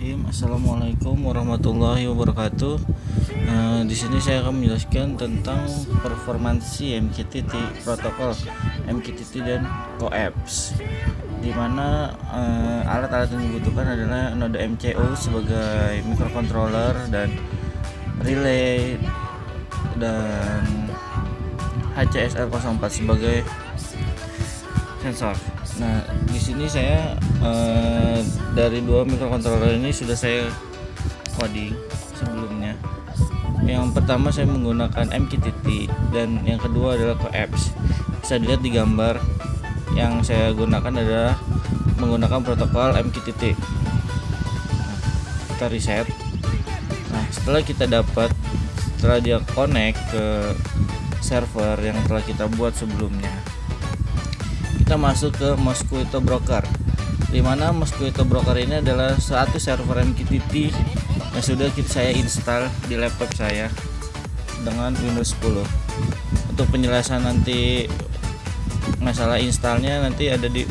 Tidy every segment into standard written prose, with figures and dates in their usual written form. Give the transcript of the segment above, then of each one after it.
Bismillahirrahmanirrahim. Assalamualaikum warahmatullahi wabarakatuh. Di sini saya akan menjelaskan tentang performansi MQTT, protokol MQTT dan CoAPS, di mana alat-alat yang dibutuhkan adalah node MCU sebagai microcontroller dan relay dan HCSR04 sebagai sensor. Nah, di sini saya dari dua microcontroller ini sudah saya coding sebelumnya. Yang pertama saya menggunakan MQTT dan yang kedua adalah CoAPS. Bisa dilihat di gambar, yang saya gunakan adalah menggunakan protokol MQTT. Nah, kita reset. Nah, setelah dia connect ke server yang telah kita buat sebelumnya, kita masuk ke Mosquito Broker, di mana Mosquito Broker ini adalah satu server MQTT yang sudah saya install di laptop saya dengan Windows 10. Untuk penjelasan nanti masalah installnya nanti ada di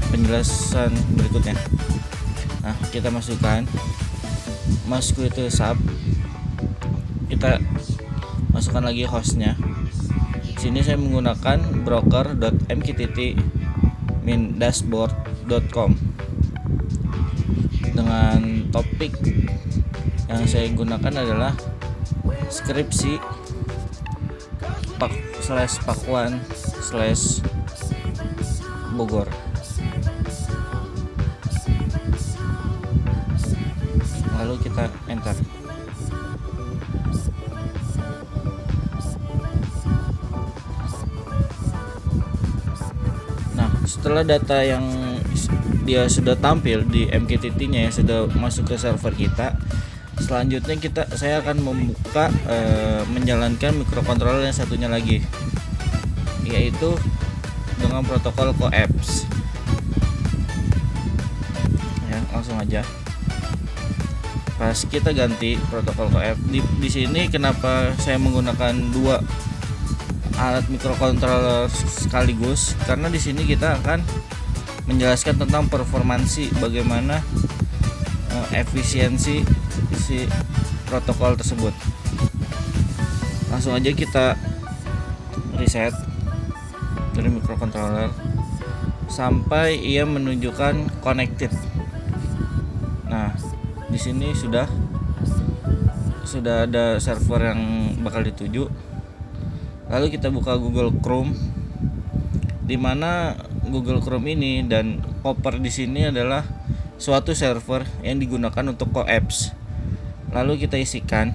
penjelasan berikutnya. Nah, kita masukkan Mosquito Sub, kita masukkan lagi hostnya. Sini saya menggunakan broker.mqtt-dashboard.com dengan topik yang saya gunakan adalah skripsi Pakuan/Bogor. Lalu kita enter. Setelah data yang dia sudah tampil di MQTT-nya yang sudah masuk ke server kita, selanjutnya saya akan menjalankan microcontroller yang satunya lagi, yaitu dengan protokol CoAPS. Ya, langsung aja. Pas kita ganti protokol CoAPS di sini, kenapa saya menggunakan dua alat microcontroller sekaligus? Karena di sini kita akan menjelaskan tentang performansi, bagaimana efisiensi si protokol tersebut. Langsung aja kita reset dari microcontroller sampai ia menunjukkan connected. Nah, di sini sudah ada server yang bakal dituju. Lalu kita buka Google Chrome, di mana Google Chrome ini dan Copper di sini adalah suatu server yang digunakan untuk CoAPS. Lalu kita isikan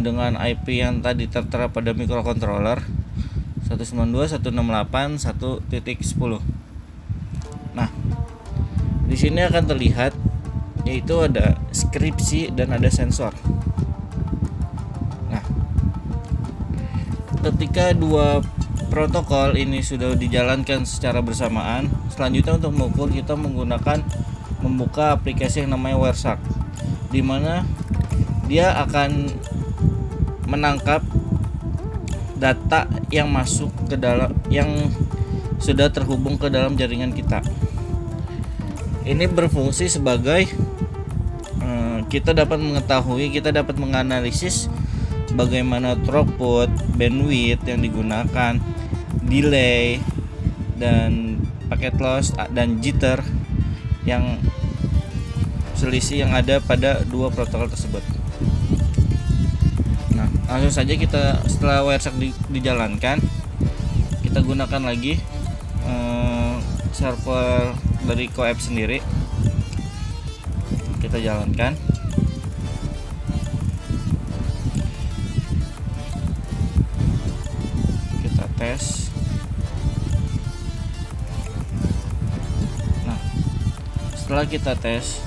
dengan IP yang tadi tertera pada microcontroller 192.168.1.10. Nah, di sini akan terlihat yaitu ada skripsi dan ada sensor. Ketika dua protokol ini sudah dijalankan secara bersamaan, selanjutnya untuk mengukur kita membuka aplikasi yang namanya Wireshark, di mana dia akan menangkap data yang masuk ke dalam, yang sudah terhubung ke dalam jaringan kita. Ini berfungsi sebagai kita dapat menganalisis bagaimana throughput, bandwidth yang digunakan, delay, dan packet loss dan jitter, yang selisih yang ada pada dua protokol tersebut. Nah, langsung saja kita, setelah Wireshark dijalankan, kita gunakan lagi server dari CoAPS sendiri. Kita jalankan. Tes. Nah, setelah kita tes,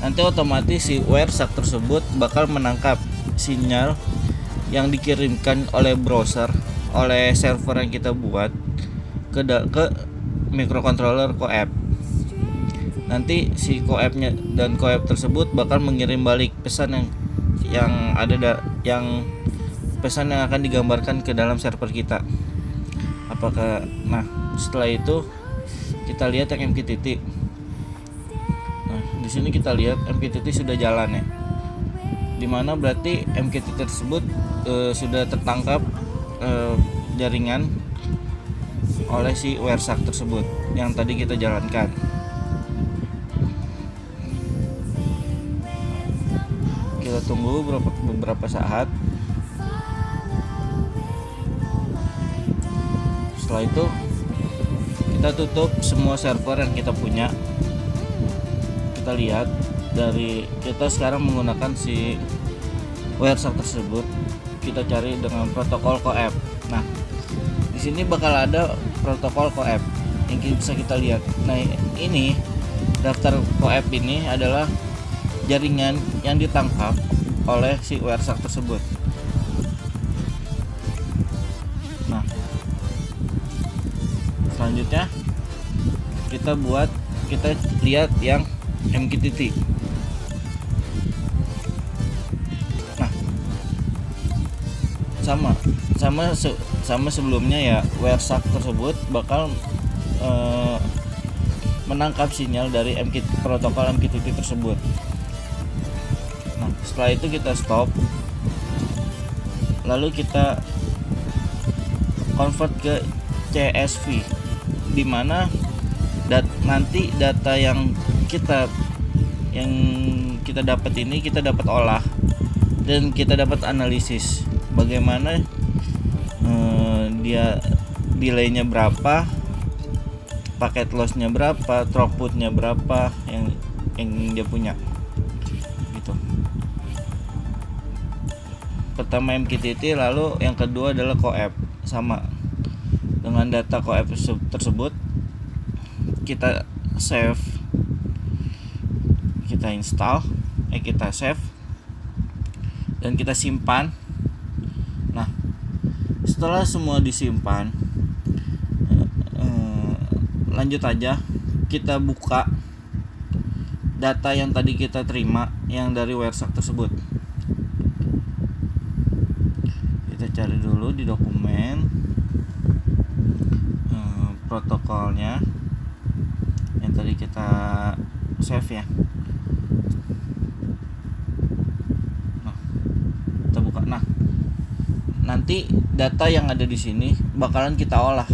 nanti otomatis si Wireshark tersebut bakal menangkap sinyal yang dikirimkan oleh browser, oleh server yang kita buat ke microcontroller CoAPS. Nanti si CoAPS-nya dan CoAPS tersebut bakal mengirim balik pesan yang akan digambarkan ke dalam server kita. Nah, setelah itu kita lihat yang MQTT. Nah, di sini kita lihat MQTT sudah jalan ya. Dimana berarti MQTT tersebut sudah tertangkap jaringan oleh si Wireshark tersebut yang tadi kita jalankan. Kita tunggu beberapa saat. Setelah itu kita tutup semua server yang kita punya. Kita lihat dari kita sekarang menggunakan si Wireshark tersebut. Kita cari dengan protokol CoAP. Nah, di sini bakal ada protokol CoAP yang bisa kita lihat. Nah, ini daftar CoAP ini adalah jaringan yang ditangkap oleh si Wireshark tersebut. Nah, selanjutnya kita lihat yang MQTT. Nah, sama sebelumnya ya, Wireshark tersebut bakal menangkap sinyal dari protokol MQTT tersebut. Nah, setelah itu kita stop, lalu kita convert ke CSV, dimana nanti data yang kita dapat ini kita dapat olah dan kita dapat analisis bagaimana dia delaynya berapa, paket lossnya berapa, throughputnya berapa yang dia punya gitu. Pertama MQTT, lalu yang kedua adalah CoAP. Sama dengan data CoAP tersebut kita save, kita install, kita save dan kita simpan. Nah, setelah semua disimpan, lanjut aja kita buka data yang tadi kita terima yang dari Wireshark tersebut. Kita cari dulu di dokumen protokolnya yang tadi kita save ya. Nah, kita buka. Nah, nanti data yang ada di sini bakalan kita olah.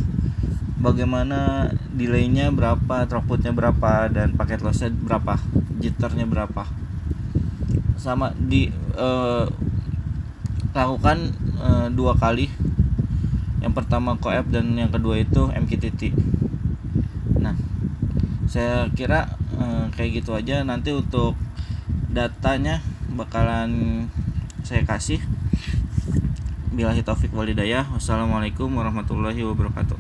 Bagaimana delaynya berapa, throughputnya berapa, dan paket lossnya berapa, jitternya berapa. Sama lakukan 2 kali. Yang pertama CoAP dan yang kedua itu MQTT. Nah, saya kira kayak gitu aja. Nanti untuk datanya bakalan saya kasih. Billahi taufik walhidayah. Wassalamualaikum warahmatullahi wabarakatuh.